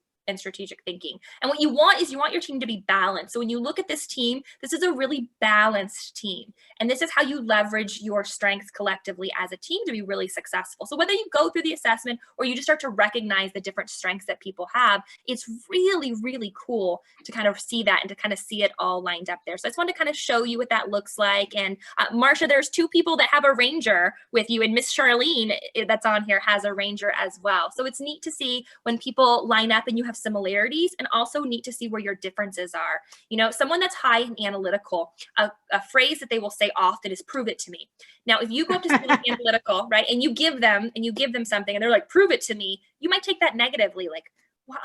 thinking. And what you want is you want your team to be balanced. So when you look at this team, this is a really balanced team. And this is how you leverage your strengths collectively as a team to be really successful. So whether you go through the assessment or you just start to recognize the different strengths that that people have, it's really, really cool to kind of see that and to kind of see it all lined up there. So I just wanted to kind of show you what that looks like. And Marcia, there's 2 people that have a ranger with you, and Miss Charlene that's on here has a ranger as well. So it's neat to see when people line up and you have similarities, and also neat to see where your differences are. You know, someone that's high in analytical, a phrase that they will say often is "prove it to me." Now, if you go up to someone analytical, right, and you give them something and they're like, "Prove it to me," you might take that negatively, like, "Wow,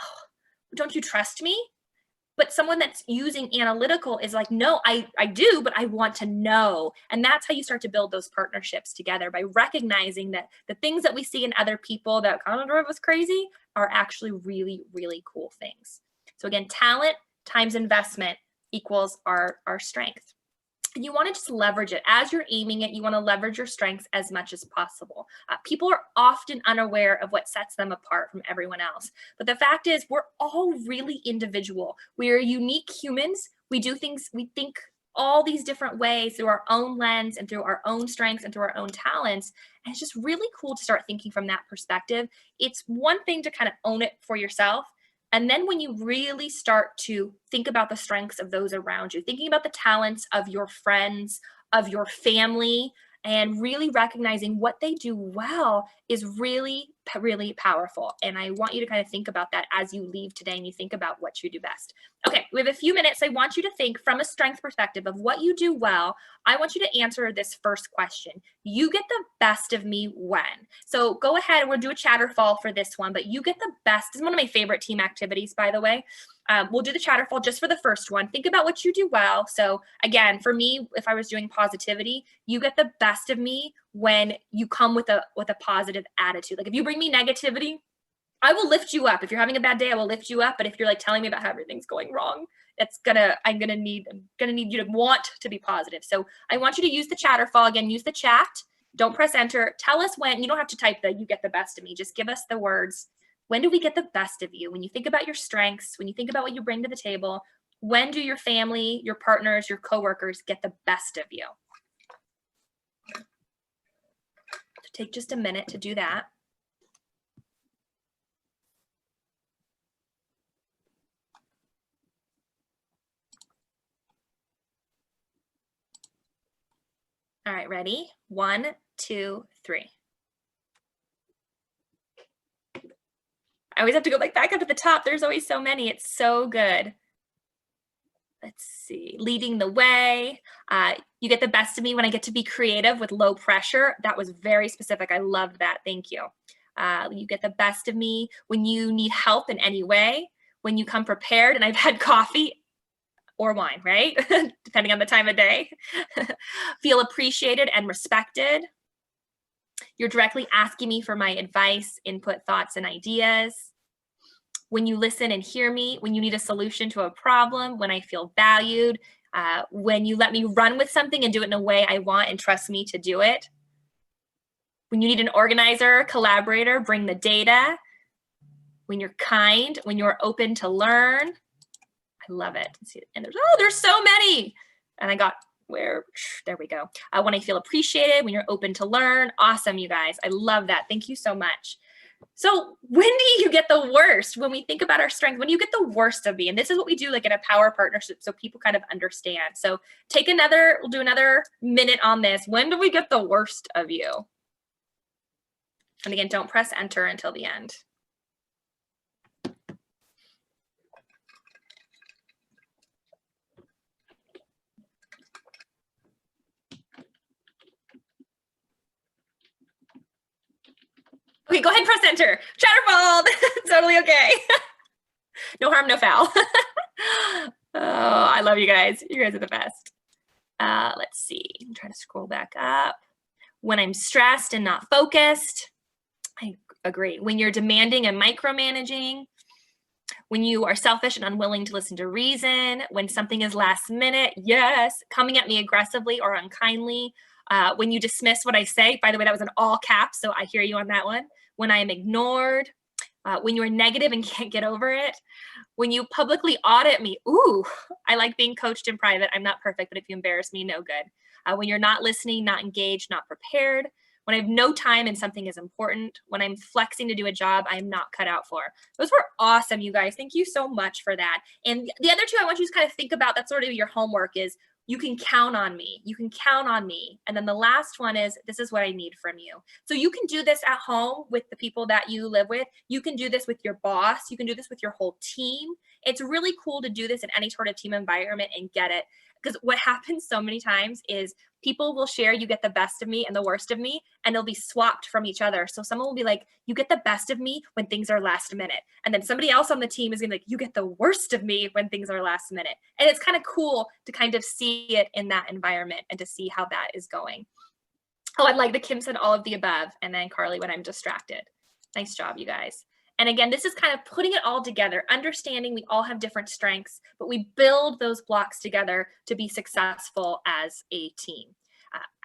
don't you trust me?" But someone that's using analytical is like, "No, I do, but I want to know." And that's how you start to build those partnerships together, by recognizing that the things that we see in other people that kind of drive us crazy are actually really, really cool things. So again, talent times investment equals our strength. And you want to just leverage it. As you're aiming it, you want to leverage your strengths as much as possible. People are often unaware of what sets them apart from everyone else. But the fact is, we're all really individual. We're unique humans. We do things, we think all these different ways through our own lens and through our own strengths and through our own talents. And it's just really cool to start thinking from that perspective. It's one thing to kind of own it for yourself. And then when you really start to think about the strengths of those around you, thinking about the talents of your friends, of your family, and really recognizing what they do well is really, really powerful. And I want you to kind of think about that as you leave today and you think about what you do best. Okay, we have a few minutes. I want you to think from a strength perspective of what you do well. I want you to answer this first question. You get the best of me when? So go ahead and we'll do a chatterfall for this one, but you get the best. This is one of my favorite team activities, by the way. We'll do the chatterfall just for the first one. Think about what you do well. So again, for me, if I was doing positivity, you get the best of me when you come with a positive attitude. Like if you bring me negativity, I will lift you up. If you're having a bad day, I will lift you up. But if you're like telling me about how everything's going wrong, I'm gonna need you to want to be positive. So I want you to use the chatterfall. Again, use the chat. Don't press enter. Tell us when. You don't have to type the "you get the best of me." Just give us the words. When do we get the best of you? When you think about your strengths, when you think about what you bring to the table, when do your family, your partners, your coworkers get the best of you? So take just a minute to do that. All right, ready? 1, 2, 3. I always have to go back up to the top. There's always so many. It's so good. Let's see. Leading the way. You get the best of me when I get to be creative with low pressure. That was very specific. I loved that. Thank you. You get the best of me when you need help in any way, when you come prepared and I've had coffee or wine, right? Depending on the time of day. Feel appreciated and respected. You're directly asking me for my advice, input, thoughts, and ideas. When you listen and hear me, when you need a solution to a problem, when I feel valued, when you let me run with something and do it in a way I want and trust me to do it. When you need an organizer, collaborator, bring the data. When you're kind, when you're open to learn. I love it. And there's so many. And I got there we go. When I feel appreciated, when you're open to learn. Awesome, you guys. I love that. Thank you so much. So when do you get the worst? When we think about our strength, when you get the worst of me, and this is what we do like in a power partnership so people kind of understand. So we'll do another minute on this. When do we get the worst of you? And again, don't press enter until the end. Okay, go ahead and press enter. Chatterfall, totally okay. No harm, no foul. Oh, I love you guys. You guys are the best. Let's see, I'm trying to scroll back up. When I'm stressed and not focused, I agree. When you're demanding and micromanaging, when you are selfish and unwilling to listen to reason, when something is last minute, yes, coming at me aggressively or unkindly, when you dismiss what I say. By the way, that was in all caps, so I hear you on that one. When I am ignored, when you're negative and can't get over it, when you publicly audit me. Ooh, I like being coached in private. I'm not perfect, but if you embarrass me, no good. When you're not listening, not engaged, not prepared, when I have no time and something is important, when I'm flexing to do a job I am not cut out for. Those were awesome, you guys. Thank you so much for that. And the other two I want you to kind of think about, that's sort of your homework, is you can count on me. You can count on me. And then the last one is, this is what I need from you. So you can do this at home with the people that you live with. You can do this with your boss. You can do this with your whole team. It's really cool to do this in any sort of team environment and get it. Because what happens so many times is people will share, you get the best of me and the worst of me, and they'll be swapped from each other. So someone will be like, you get the best of me when things are last minute. And then somebody else on the team is gonna be like, you get the worst of me when things are last minute. And it's kind of cool to kind of see it in that environment and to see how that is going. Oh, I'd like the Kim said all of the above. And then Carly, when I'm distracted. Nice job, you guys. And again, this is kind of putting it all together, understanding we all have different strengths, but we build those blocks together to be successful as a team.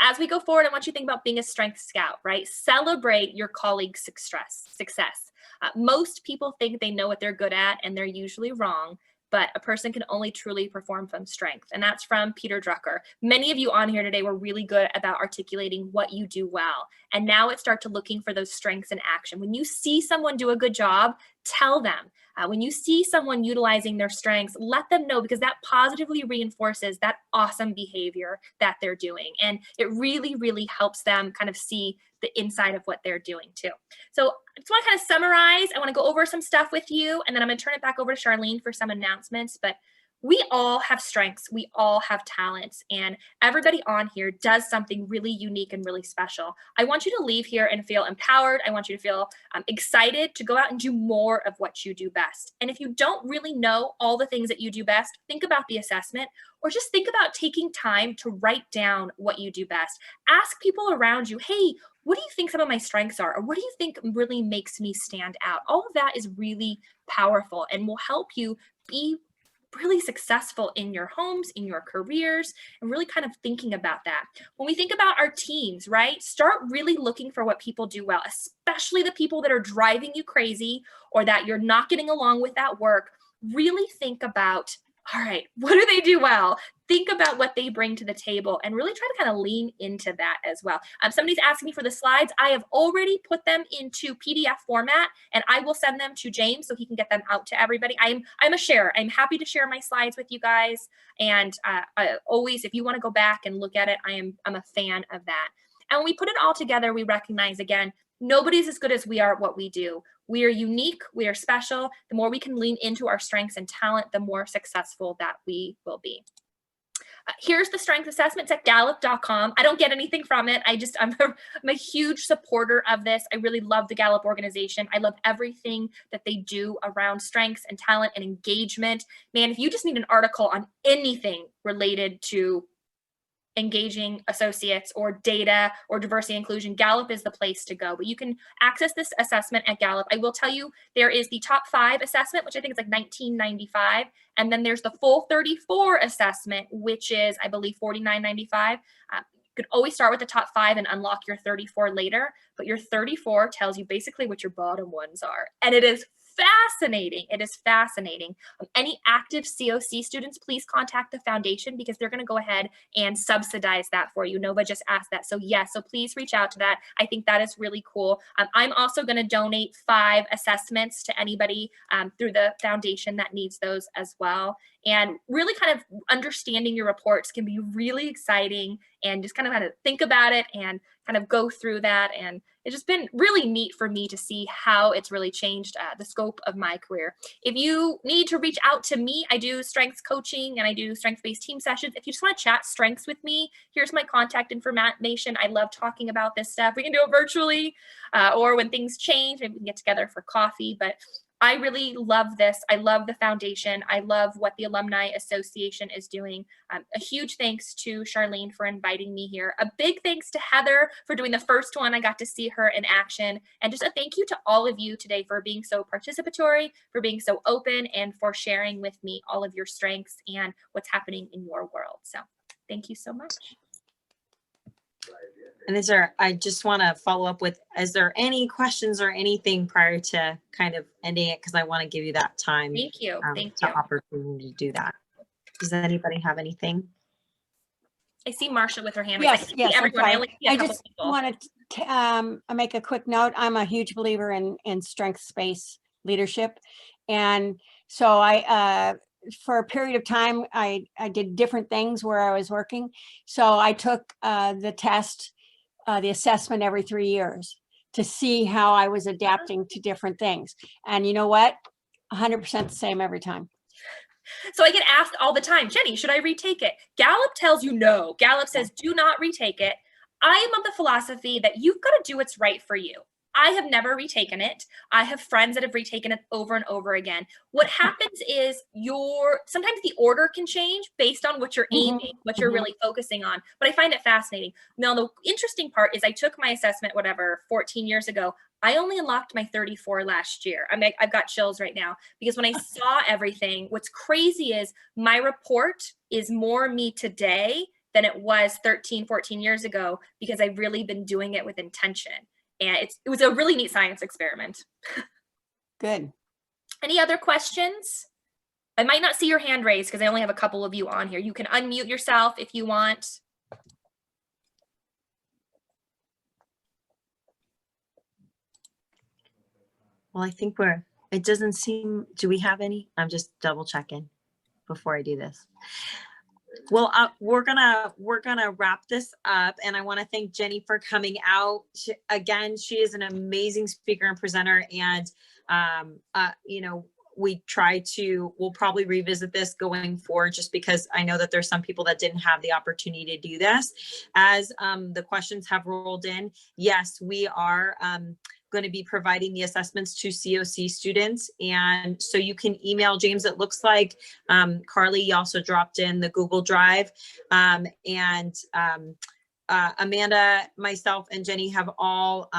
As we go forward, I want you to think about being a strength scout, right? Celebrate your colleagues' success. Most people think they know what they're good at, and they're usually wrong. But a person can only truly perform from strength. And that's from Peter Drucker. Many of you on here today were really good about articulating what you do well. And now it's start to looking for those strengths in action. When you see someone do a good job, tell them. When you see someone utilizing their strengths, let them know, because that positively reinforces that awesome behavior that they're doing. And it really, really helps them kind of see the inside of what they're doing too. So I just want to kind of summarize. I want to go over some stuff with you, and then I'm going to turn it back over to Charlene for some announcements. But we all have strengths. We all have talents, and everybody on here does something really unique and really special. I want you to leave here and feel empowered. I want you to feel excited to go out and do more of what you do best. And if you don't really know all the things that you do best, think about the assessment, or just think about taking time to write down what you do best. Ask people around you, hey, what do you think some of my strengths are? Or what do you think really makes me stand out? All of that is really powerful and will help you be really successful in your homes, in your careers, and really kind of thinking about that. When we think about our teams, right, start really looking for what people do well, especially the people that are driving you crazy or that you're not getting along with at work. Really think about, all right, what do they do well? Think about what they bring to the table and really try to kind of lean into that as well. Somebody's asking me for the slides. I have already put them into PDF format, and I will send them to James so he can get them out to everybody. I'm a sharer. I'm happy to share my slides with you guys. And always, if you want to go back and look at it, I'm a fan of that. And when we put it all together, we recognize, again, nobody's as good as we are at what we do. We are unique. We are special. The more we can lean into our strengths and talent, the more successful that we will be. Here's the strength assessment. It's at gallup.com. I don't get anything from it. I'm a huge supporter of this. I really love the Gallup organization. I love everything that they do around strengths and talent and engagement. Man, if you just need an article on anything related to engaging associates or data or diversity and inclusion, Gallup is the place to go. But you can access this assessment at Gallup. I will tell you, there is the top 5 assessment, which I think is like $19.95. And then there's the full 34 assessment, which is, I believe, $49.95. You could always start with the top 5 and unlock your 34 later. But your 34 tells you basically what your bottom ones are. And it is fascinating. It is fascinating. Any active COC students, please contact the foundation because they're going to go ahead and subsidize that for you. Nova just asked that. So yes, so please reach out to that. I think that is really cool. I'm also going to donate 5 assessments to anybody through the foundation that needs those as well. And really kind of understanding your reports can be really exciting, and just kind of think about it and kind of go through that. And it's just been really neat for me to see how it's really changed the scope of my career. If you need to reach out to me, I do strengths coaching and I do strengths-based team sessions. If you just want to chat strengths with me, here's my contact information. I love talking about this stuff. We can do it virtually or when things change, maybe we can get together for coffee. But I really love this. I love the foundation. I love what the Alumni Association is doing. A huge thanks to Charlene for inviting me here. A big thanks to Heather for doing the first one. I got to see her in action. And just a thank you to all of you today for being so participatory, for being so open, and for sharing with me all of your strengths and what's happening in your world. So thank you so much. And I just want to follow up with, is there any questions or anything prior to kind of ending it? Because I want to give you that time. Thank you. Thank the you. Opportunity to do that. Does anybody have anything? I see Marsha with her hand Yes, raised. yes, I'm Everyone, I sorry. only see a I couple just people. wanted I make a quick note. I'm a huge believer in strengths-based leadership. And so for a period of time, I did different things where I was working. So I took the test, the assessment every 3 years to see how I was adapting to different things. And you know what? 100% the same every time. So I get asked all the time, Jenny, should I retake it? Gallup tells you no. Gallup says do not retake it. I am of the philosophy that you've got to do what's right for you. I have never retaken it. I have friends that have retaken it over and over again. What happens is sometimes the order can change based on what you're aiming, what you're really focusing on. But I find it fascinating. Now, the interesting part is I took my assessment, 14 years ago. I only unlocked my 34 last year. I've got chills right now because when I saw everything, what's crazy is my report is more me today than it was 13, 14 years ago because I've really been doing it with intention. And it was a really neat science experiment. Good. Any other questions? I might not see your hand raised because I only have a couple of you on here. You can unmute yourself if you want. Well, I think it doesn't seem, do we have any? I'm just double checking before I do this. Well, we're gonna wrap this up, and I want to thank Jenny for coming out. Again, she is an amazing speaker and presenter, and we'll probably revisit this going forward, just because I know that there's some people that didn't have the opportunity to do this. As the questions have rolled in, yes, we are going to be providing the assessments to COC students. And so you can email James. It looks like Carly also dropped in the Google Drive, Amanda, myself, and Jenny have all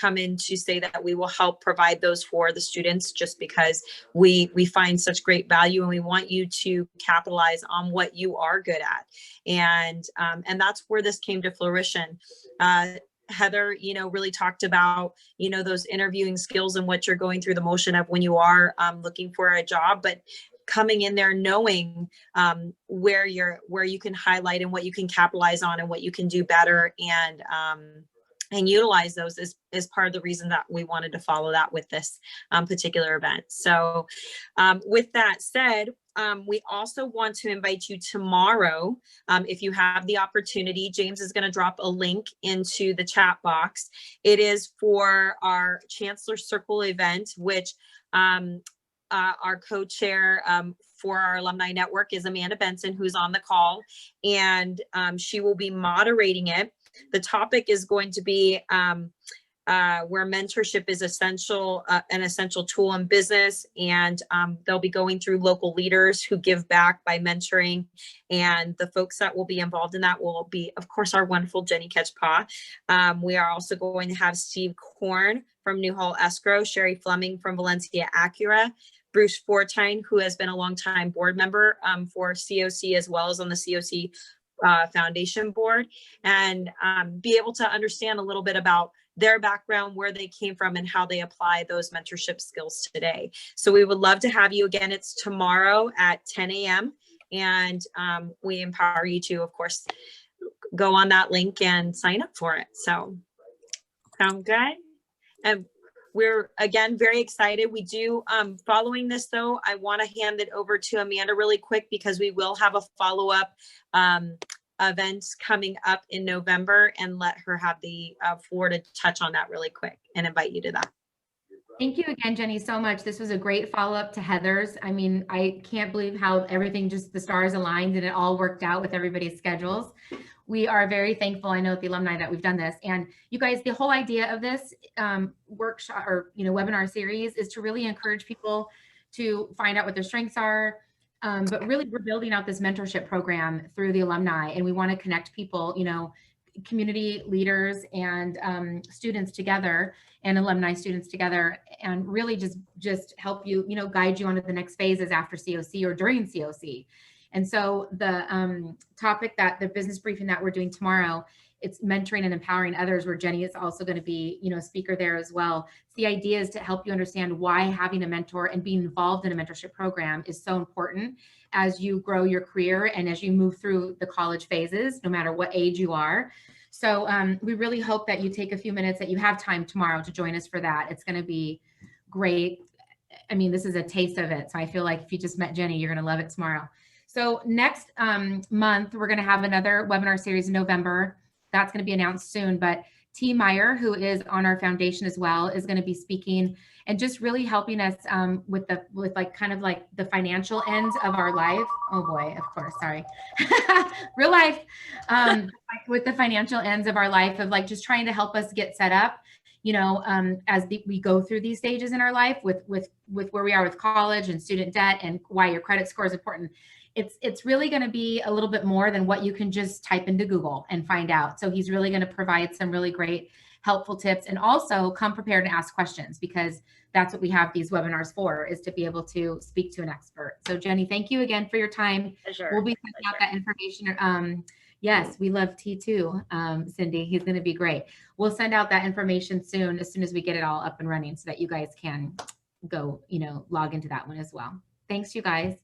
come in to say that we will help provide those for the students, just because we find such great value and we want you to capitalize on what you are good at. And that's where this came to fruition. Heather, really talked about, those interviewing skills and what you're going through the motion of when you are looking for a job, but coming in there knowing where you can highlight and what you can capitalize on and what you can do better, and utilize those is part of the reason that we wanted to follow that with this particular event. So with that said, we also want to invite you tomorrow, if you have the opportunity. James is going to drop a link into the chat box. It is for our Chancellor Circle event, which our co-chair for our alumni network is Amanda Benson, who's on the call, and she will be moderating it. The topic is going to be where mentorship is an essential tool in business, and they'll be going through local leaders who give back by mentoring, and the folks that will be involved in that will be, of course, our wonderful Jenny Ketchepaw. We are also going to have Steve Korn from Newhall Escrow, Sherry Fleming from Valencia Acura, Bruce Fortine, who has been a longtime board member for COC, as well as on the COC Foundation board, and be able to understand a little bit about their background, where they came from, and how they apply those mentorship skills today. So we would love to have you again. It's tomorrow at 10 a.m. And we empower you to, of course, go on that link and sign up for it. So sound good? And we're, again, very excited. We do, following this though, I want to hand it over to Amanda really quick, because we will have a follow-up events coming up in November, and let her have the floor to touch on that really quick and invite you to that. Thank you again, Jenny, so much. This was a great follow-up to Heather's. I mean, I can't believe how everything, just the stars aligned and it all worked out with everybody's schedules. We are very thankful, I know at the alumni, that we've done this. And you guys, the whole idea of this workshop or webinar series is to really encourage people to find out what their strengths are. But really, we're building out this mentorship program through the alumni, and we want to connect people, community leaders and students together, and alumni students together, and really just help you, guide you onto the next phases after COC or during COC. And so the topic that the business briefing that we're doing tomorrow, it's mentoring and empowering others, where Jenny is also going to be, a speaker there as well. The idea is to help you understand why having a mentor and being involved in a mentorship program is so important as you grow your career and as you move through the college phases, no matter what age you are. So we really hope that you take a few minutes, that you have time tomorrow to join us for that. It's going to be great. I mean, this is a taste of it. So I feel like if you just met Jenny, you're going to love it tomorrow. So next month, we're going to have another webinar series in November. That's going to be announced soon. But T. Meyer, who is on our foundation as well, is going to be speaking and just really helping us with the financial ends of our life. Oh boy, of course, sorry. Real life, with the financial ends of our life, of like just trying to help us get set up, you know, as we go through these stages in our life with where we are with college and student debt and why your credit score is important. It's really going to be a little bit more than what you can just type into Google and find out. So he's really going to provide some really great helpful tips, and also come prepared and ask questions, because that's what we have these webinars for, is to be able to speak to an expert. So Jenny, thank you again for your time. Pleasure. We'll be sending out that information. Yes, we love T2, Cindy. He's going to be great. We'll send out that information soon, as soon as we get it all up and running, so that you guys can go, you know, log into that one as well. Thanks, you guys.